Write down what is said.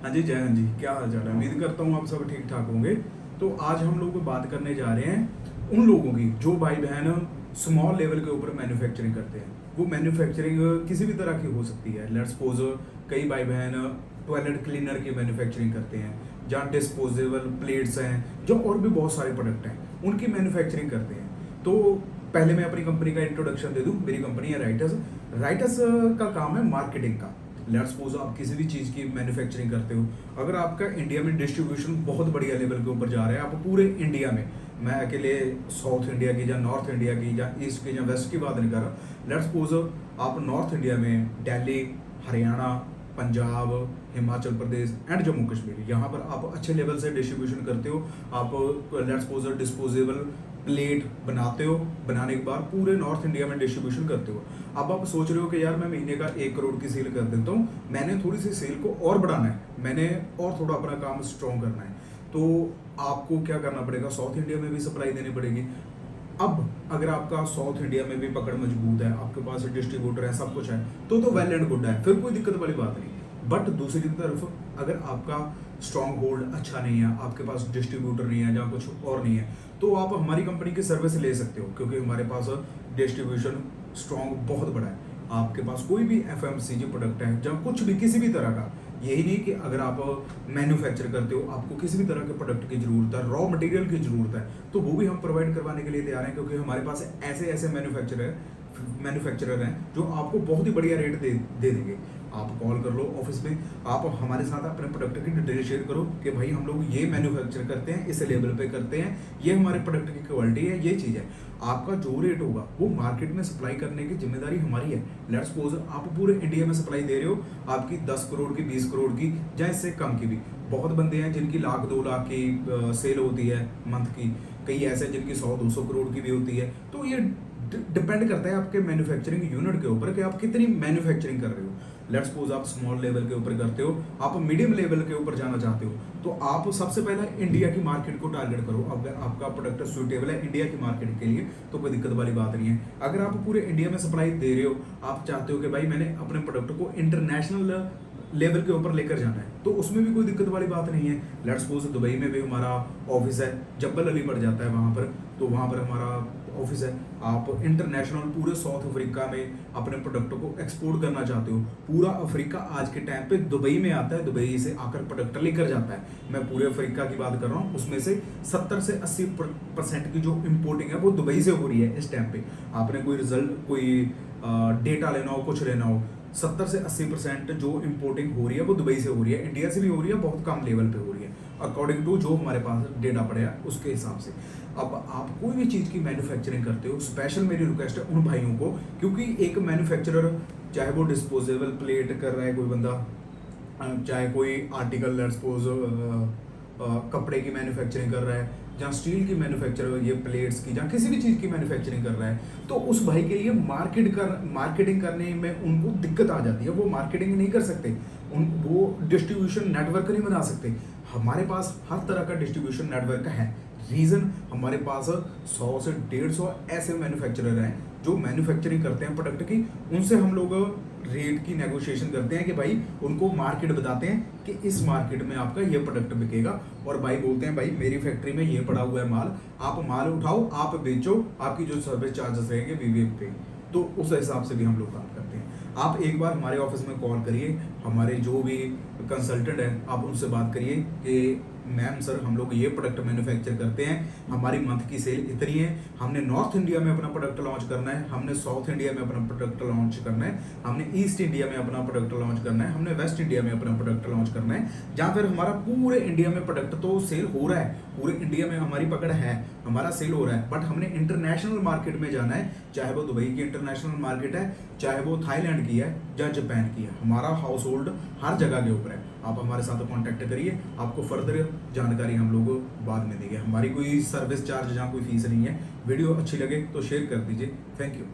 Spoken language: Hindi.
हाँ जी, जय हिंद जी। क्या हाल चाल है? उम्मीद करता हूँ आप सब ठीक ठाक होंगे। तो आज हम लोग बात करने जा रहे हैं उन लोगों की जो भाई बहन स्मॉल लेवल के ऊपर मैन्युफैक्चरिंग करते हैं। वो मैन्युफैक्चरिंग किसी भी तरह की हो सकती है। लेट्स सपोज कई भाई बहन टॉयलेट क्लीनर की मैन्युफैक्चरिंग करते हैं, जहाँ डिस्पोजेबल प्लेट्स हैं, जो और भी बहुत सारे प्रोडक्ट हैं उनकी मैन्युफैक्चरिंग करते हैं। तो पहले मैं अपनी कंपनी का इंट्रोडक्शन दे दूं। मेरी कंपनी है राइटस। राइटस का काम है मार्केटिंग का। लेट्स सपोज आप किसी भी चीज़ की मैन्युफैक्चरिंग करते हो, अगर आपका इंडिया में डिस्ट्रीब्यूशन बहुत बढ़िया लेवल के ऊपर जा रहा है, आप पूरे इंडिया में, मैं अकेले साउथ इंडिया की या नॉर्थ इंडिया की या ईस्ट की या वेस्ट की बात नहीं कर रहा। लेट्स सपोज आप नॉर्थ इंडिया में दिल्ली, हरियाणा, पंजाब, हिमाचल प्रदेश एंड जम्मू कश्मीर, यहाँ पर आप अच्छे लेवल से डिस्ट्रीब्यूशन करते हो। आप लेट्स सपोज डिस्पोजेबल प्लेट बनाते हो, बनाने के बाद पूरे नॉर्थ इंडिया में डिस्ट्रीब्यूशन करते हो। अब आप सोच रहे हो कि यार मैं महीने का 1 करोड़ की सेल कर देता हूँ, मैंने थोड़ी सी सेल को और बढ़ाना है, मैंने और थोड़ा अपना काम स्ट्रॉन्ग करना है, तो आपको क्या करना पड़ेगा? साउथ इंडिया में भी सप्लाई देनी पड़ेगी। अब अगर आपका साउथ इंडिया में भी पकड़ मजबूत है, आपके पास डिस्ट्रीब्यूटर है, सब कुछ है, तो वेल एंड गुड है, फिर कोई दिक्कत वाली बात नहीं। बट दूसरी तरफ अगर आपका स्ट्रॉन्ग होल्ड अच्छा नहीं है, आपके पास डिस्ट्रीब्यूटर नहीं है या कुछ और नहीं है, तो आप हमारी कंपनी की सर्विस ले सकते हो, क्योंकि हमारे पास डिस्ट्रीब्यूशन स्ट्रॉन्ग बहुत बड़ा है। आपके पास कोई भी एफएमसीजी प्रोडक्ट है या कुछ भी किसी भी तरह का, यही नहीं कि अगर आप मैन्युफैक्चर करते हो, आपको किसी भी तरह के प्रोडक्ट की जरूरत है, रॉ मटेरियल की जरूरत है, तो वो भी हम प्रोवाइड करवाने के लिए तैयार हैं, क्योंकि हमारे पास ऐसे ऐसे मैन्युफैक्चरर हैं जो आपको बहुत ही बढ़िया रेट दे देंगे। आप कॉल कर लो ऑफिस में, आप हमारे साथ अपने प्रोडक्ट की डिटेल शेयर करो कि भाई हम लोग ये मैन्युफैक्चर करते हैं, इस लेवल पे करते हैं, ये हमारे प्रोडक्ट की क्वालिटी है, ये चीज़ है। आपका जो रेट होगा वो मार्केट में सप्लाई करने की जिम्मेदारी हमारी है। लेट्स सपोज आप पूरे इंडिया में सप्लाई दे रहे हो, आपकी 10 करोड़ की, 20 करोड़ की या इससे कम की भी। बहुत बंदे हैं जिनकी 1 लाख 2 लाख की सेल होती है मंथ की, कई ऐसे जिनकी 100-200 करोड़ की भी होती है। तो ये डिपेंड करता है आपके मैन्युफैक्चरिंग यूनिट के ऊपर कि आप कितनी मैन्युफैक्चरिंग कर रहे हो। लेट्स सपोज आप स्मॉल लेवल के ऊपर करते हो, आप मीडियम लेवल के ऊपर जाना चाहते हो, तो आप सबसे पहले इंडिया की मार्केट को टारगेट करो। अगर आपका प्रोडक्ट सुटेबल है इंडिया की मार्केट के लिए, तो कोई दिक्कत वाली बात नहीं है। अगर आप पूरे इंडिया में सप्लाई दे रहे हो, आप चाहते हो कि भाई मैंने अपने प्रोडक्ट को इंटरनेशनल लेवल के ऊपर लेकर जाना है, तो उसमें भी कोई दिक्कत वाली बात नहीं है। लेट्स सपोज दुबई में भी हमारा ऑफिस है, जब्बल अली पड़ जाता है वहाँ पर, तो वहाँ पर हमारा ऑफिस है। आप इंटरनेशनल पूरे साउथ अफ्रीका में अपने प्रोडक्ट को एक्सपोर्ट करना चाहते हो, पूरा अफ्रीका आज के टाइम पे दुबई में आता है, दुबई से आकर प्रोडक्ट लेकर जाता है। मैं पूरे अफ्रीका की बात कर रहा हूँ, उसमें से 70 से 80% की जो इम्पोर्टिंग है वो दुबई से हो रही है इस टाइम पे। आपने कोई रिजल्ट, कोई डेटा लेना हो, कुछ लेना हो, 70 से 80% जो इम्पोर्टिंग हो रही है वो दुबई से हो रही है, इंडिया से भी हो रही है, बहुत कम लेवल पे हो रही है अकॉर्डिंग टू जो हमारे पास डेटा पड़े है उसके हिसाब से। अब आप कोई भी चीज़ की मैन्युफैक्चरिंग करते हो, स्पेशल मेरी रिक्वेस्ट है उन भाइयों को, क्योंकि एक मैन्युफैक्चरर, चाहे वो डिस्पोजेबल प्लेट कर रहा है कोई बंदा, चाहे कोई आर्टिकल लेट्स सपोज कपड़े की मैन्युफैक्चरिंग कर रहा है, जहाँ स्टील की मैन्युफैक्चर, ये प्लेट्स की, जहाँ किसी भी चीज़ की मैन्युफैक्चरिंग कर रहा है, तो उस भाई के लिए मार्केटिंग करने में उनको दिक्कत आ जाती है। वो मार्केटिंग नहीं कर सकते, वो डिस्ट्रीब्यूशन नेटवर्क नहीं बना सकते। हमारे पास हर तरह का डिस्ट्रीब्यूशन नेटवर्क है। रीज़न हमारे पास 100 से 150 ऐसे मैन्युफैक्चरर हैं जो मैन्युफैक्चरिंग करते हैं प्रोडक्ट की। उनसे हम लोग रेट की नेगोशिएशन करते हैं कि भाई उनको मार्केट बताते हैं कि इस मार्केट में आपका ये प्रोडक्ट बिकेगा, और भाई बोलते हैं भाई मेरी फैक्ट्री में ये पड़ा हुआ है माल, आप माल उठाओ, आप बेचो, आपकी जो सर्विस चार्जेस रहेंगे वी पे। तो उस हिसाब से भी हम लोग काम करते हैं। आप एक बार हमारे ऑफिस में कॉल करिए, हमारे जो भी कंसल्टेंट हैं आप उनसे बात करिए कि मैम सर हम लोग ये प्रोडक्ट मैन्युफैक्चर करते हैं, हमारी मंथ की सेल इतनी है, हमने नॉर्थ इंडिया में अपना प्रोडक्ट लॉन्च करना है, हमने साउथ इंडिया में अपना प्रोडक्ट लॉन्च करना है, हमने ईस्ट इंडिया में अपना प्रोडक्ट लॉन्च करना है, हमने वेस्ट इंडिया में अपना प्रोडक्ट लॉन्च करना है, जहाँ फिर हमारा पूरे इंडिया में प्रोडक्ट तो सेल हो रहा है, पूरे इंडिया में हमारी पकड़ है, हमारा सेल हो रहा है, बट हमने इंटरनेशनल मार्केट में जाना है, चाहे वो दुबई की इंटरनेशनल मार्केट है, चाहे वो थाईलैंड की है या जापान की है, हमारा हाउस होल्ड हर जगह के ऊपर है। आप हमारे साथ कांटेक्ट करिए, आपको फर्दर जानकारी हम लोग बाद में देंगे। हमारी कोई सर्विस चार्ज या कोई फीस नहीं है। वीडियो अच्छी लगे तो शेयर कर दीजिए। Thank you.